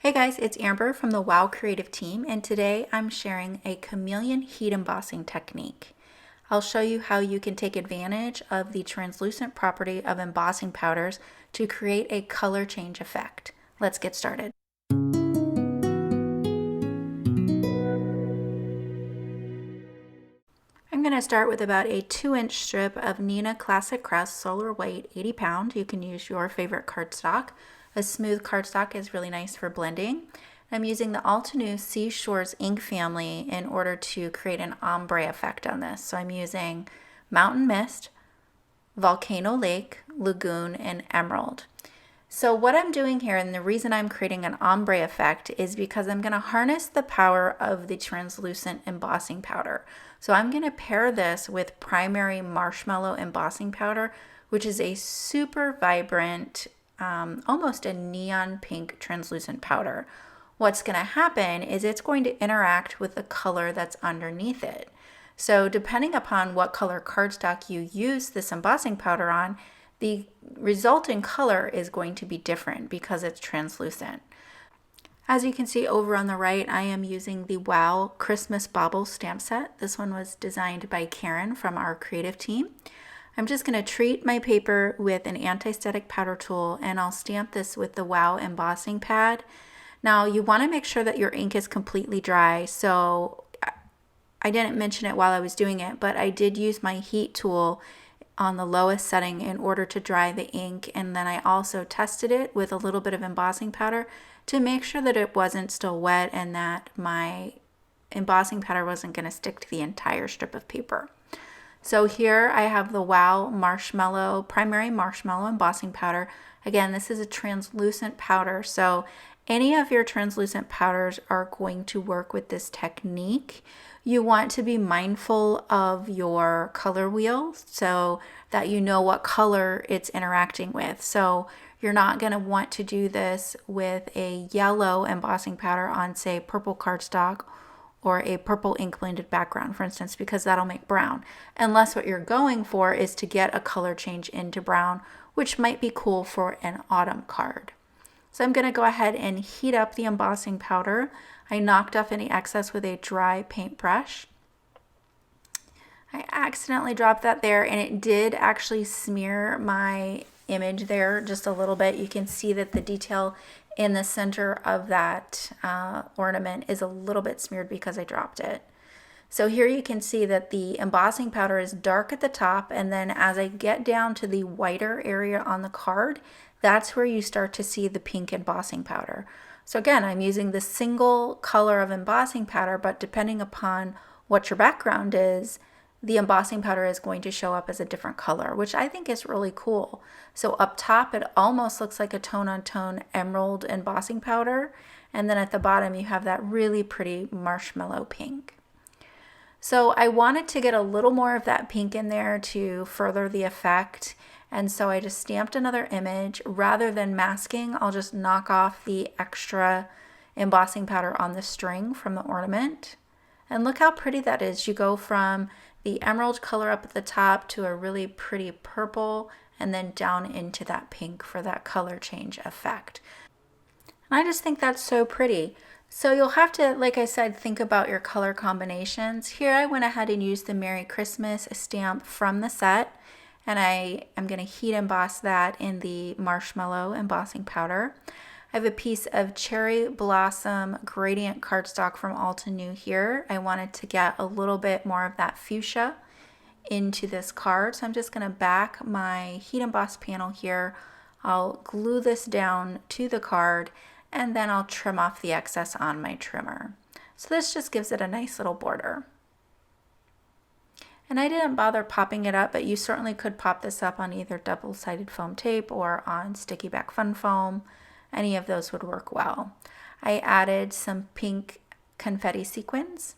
Hey guys, it's Amber from the Wow Creative team, and today I'm sharing a Chameleon heat embossing technique. I'll show you how you can take advantage of the translucent property of embossing powders to create a color change effect. Let's get started. I'm going to start with about a 2-inch strip of Neenah Classic Crest Solar White 80 pound. You can use your favorite cardstock. A smooth cardstock is really nice for blending. I'm using the Altenew Seashores ink family in order to create an ombre effect on this. So I'm using Mountain Mist, Volcano Lake, Lagoon, and Emerald. So what I'm doing here, and the reason I'm creating an ombre effect, is because I'm going to harness the power of the translucent embossing powder. So I'm going to pair this with primary Marshmallow embossing powder, which is a super vibrant, almost a neon pink translucent powder. What's going to happen is it's going to interact with the color that's underneath it. So depending upon what color cardstock you use this embossing powder on, the resulting color is going to be different because it's translucent. As you can see over on the right, I am using the Wow Christmas Bauble stamp set. This one was designed by Karen from our creative team. I'm just going to treat my paper with an anti-static powder tool, and I'll stamp this with the Wow embossing pad. Now you want to make sure that your ink is completely dry, so I didn't mention it while I was doing it, but I did use my heat tool on the lowest setting in order to dry the ink, and then I also tested it with a little bit of embossing powder to make sure that it wasn't still wet and that my embossing powder wasn't going to stick to the entire strip of paper. So here I have the Wow Marshmallow, primary Marshmallow embossing powder. Again, this is a translucent powder, so any of your translucent powders are going to work with this technique. You want to be mindful of your color wheel so that you know what color it's interacting with. So you're not going to want to do this with a yellow embossing powder on, say, purple cardstock or a purple ink blended background, for instance, because that'll make brown. Unless what you're going for is to get a color change into brown, which might be cool for an autumn card. So I'm going to go ahead and heat up the embossing powder. I knocked off any excess with a dry paintbrush. I accidentally dropped that there, and it did actually smear my image there just a little bit. You can see that the detail in the center of that ornament is a little bit smeared because I dropped it. So here you can see that the embossing powder is dark at the top, and then as I get down to the whiter area on the card, that's where you start to see the pink embossing powder. So again, I'm using the single color of embossing powder, but depending upon what your background is, the embossing powder is going to show up as a different color, which I think is really cool. So up top, it almost looks like a tone-on-tone emerald embossing powder, and then at the bottom, you have that really pretty marshmallow pink. So I wanted to get a little more of that pink in there to further the effect, and so I just stamped another image. Rather than masking, I'll just knock off the extra embossing powder on the string from the ornament. And look how pretty that is. You go from the emerald color up at the top to a really pretty purple, and then down into that pink for that color change effect. And I just think that's so pretty. So you'll have to, like I said, think about your color combinations. Here I went ahead and used the Merry Christmas stamp from the set, and I am going to heat emboss that in the Marshmallow embossing powder. I have a piece of Cherry Blossom gradient cardstock from Altenew here. I wanted to get a little bit more of that fuchsia into this card, so I'm just going to back my heat emboss panel here. I'll glue this down to the card, and then I'll trim off the excess on my trimmer. So this just gives it a nice little border. And I didn't bother popping it up, but you certainly could pop this up on either double-sided foam tape or on sticky back fun foam. Any of those would work well. I added some pink confetti sequins,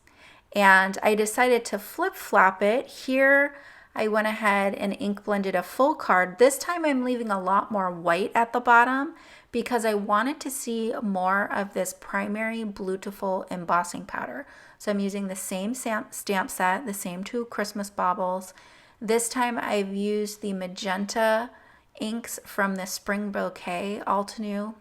and I decided to flip-flop it. Here I went ahead and ink blended a full card. This time I'm leaving a lot more white at the bottom because I wanted to see more of this primary Bluetiful embossing powder. So I'm using the same stamp set, the same 2 Christmas baubles. This time I've used the magenta inks from the Spring Bouquet Altenew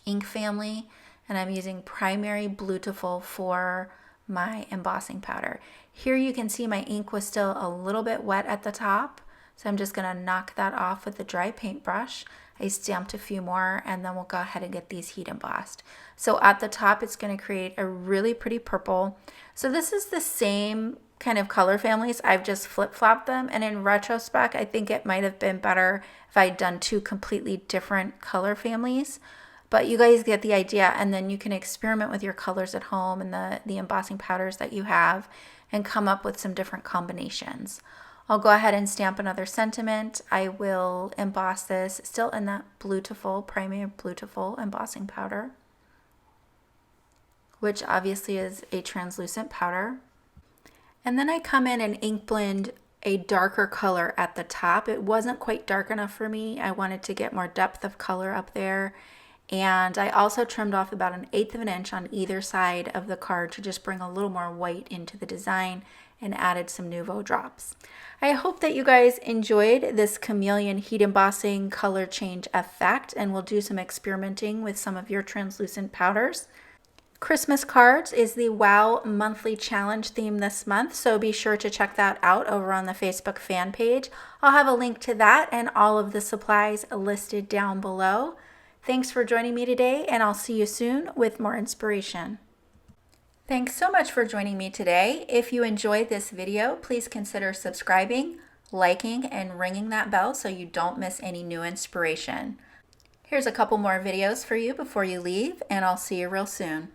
ink family, and I'm using primary Bluetiful for my embossing powder. Here you can see my ink was still a little bit wet at the top, so I'm just going to knock that off with a dry paintbrush. I stamped a few more, and then we'll go ahead and get these heat embossed. So at the top, it's going to create a really pretty purple. So this is the same kind of color families. I've just flip-flopped them, and in retrospect, I think it might have been better if I'd done two completely different color families. But you guys get the idea, and then you can experiment with your colors at home and the embossing powders that you have and come up with some different combinations. I'll go ahead and stamp another sentiment. I will emboss this still in that Bluetiful, primary Bluetiful embossing powder, which obviously is a translucent powder. And then I come in and ink blend a darker color at the top. It wasn't quite dark enough for me. I wanted to get more depth of color up there. And I also trimmed off about 1/8 of an inch on either side of the card to just bring a little more white into the design, and added some Nuvo drops. I hope that you guys enjoyed this Chameleon heat embossing color change effect, and we'll do some experimenting with some of your translucent powders. Christmas cards is the WOW monthly challenge theme this month, so be sure to check that out over on the Facebook fan page. I'll have a link to that and all of the supplies listed down below. Thanks for joining me today, and I'll see you soon with more inspiration. Thanks so much for joining me today. If you enjoyed this video, please consider subscribing, liking, and ringing that bell so you don't miss any new inspiration. Here's a couple more videos for you before you leave, and I'll see you real soon.